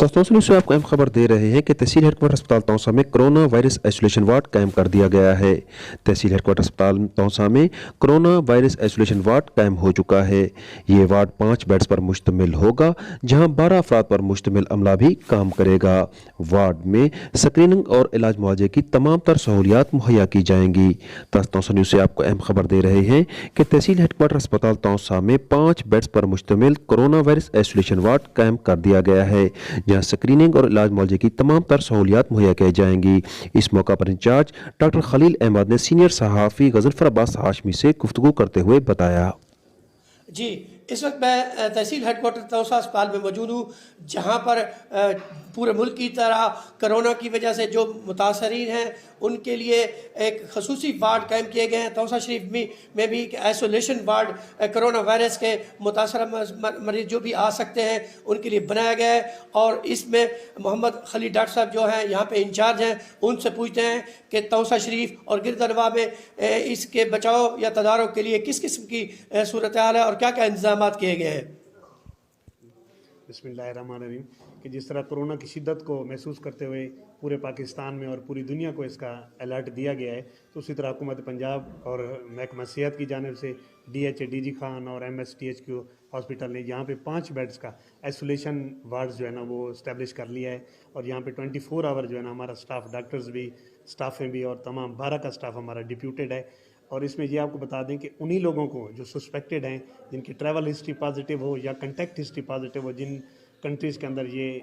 दोस्तों सुनिए से आपको अहम खबर दे रहे हैं कि तहसील हेडक्वार्टर अस्पताल तौसा में कोरोना वायरस आइसोलेशन वार्ड कायम कर दिया गया है। तहसील हेडक्वार्टर अस्पताल तौसा में कोरोना वायरस आइसोलेशन वार्ड कायम हो चुका है। ये वार्ड 5 बेड्स पर मुश्तमिल होगा, जहां 12 अफराद पर मुश्तमिल अमला भी काम करेगा। वार्ड में स्क्रीनिंग और इलाज मुआवजे की तमाम तर सहूलियात मुहैया की जाएंगी। तौसा न्यूज़ से आपको अहम खबर दे रहे हैं कि तहसील हेडक्वार्टर अस्पताल तौसा में 5 बेड्स पर मुश्तमिल कोरोना वायरस आइसोलेशन वार्ड कायम कर दिया गया है, जहां स्क्रीनिंग और इलाज मुआवजे की तमाम तर सहूलियात मुहैया की जाएंगी। इस मौका पर इंचार्ज डॉक्टर खलील अहमद ने सीनियर सहाफ़ी गजनफर अब्बास हाशमी से गुफ्तगू करते हुए बताया। जी, इस वक्त मैं तहसील हेडक्वार्टर तौसा अस्पताल में मौजूद हूँ, जहाँ पर पूरे मुल्क की तरह कोरोना की वजह से जो मुतासरीन हैं उनके लिए एक खसूसी वार्ड कायम किए गए हैं। तौसा शरीफ में भी एक आइसोलेशन वार्ड कोरोना वायरस के मुतासर मरीज जो भी आ सकते हैं उनके लिए बनाया गया है। और इसमें मोहम्मद खलील डॉक्टर साहब जो हैं यहाँ पे इंचार्ज हैं, उनसे पूछते हैं कि तौसा शरीफ और गिरदनवा में इसके बचाव या तदारुक के लिए किस किस्म की सूरत हाल है और क्या क्या इंतजाम किए गए हैं। बिस्मिल्लाहिर्रहमानिर्रहीम। कि जिस तरह कोरोना की शिद्दत को महसूस करते हुए पूरे पाकिस्तान में और पूरी दुनिया को इसका अलर्ट दिया गया है, तो उसी तरह हुकूमत पंजाब और महकमा सेहत की जानिब से DG खान और MSTHQ हॉस्पिटल ने यहाँ पे 5 बेड्स का आइसोलेशन वार्ड्स जो है ना वो इस्टेब्लिश कर लिया है। और यहाँ पे 24 आवर जो है ना हमारा स्टाफ, डॉक्टर्स भी, स्टाफें भी और तमाम 12 का स्टाफ हमारा डिप्यूटेड है। और इसमें ये आपको बता दें कि उन्हीं लोगों को जो सस्पेक्टेड हैं, जिनकी ट्रैवल हिस्ट्री पॉजिटिव हो या कंटैक्ट हिस्ट्री पॉजिटिव हो, जिन कंट्रीज़ के अंदर ये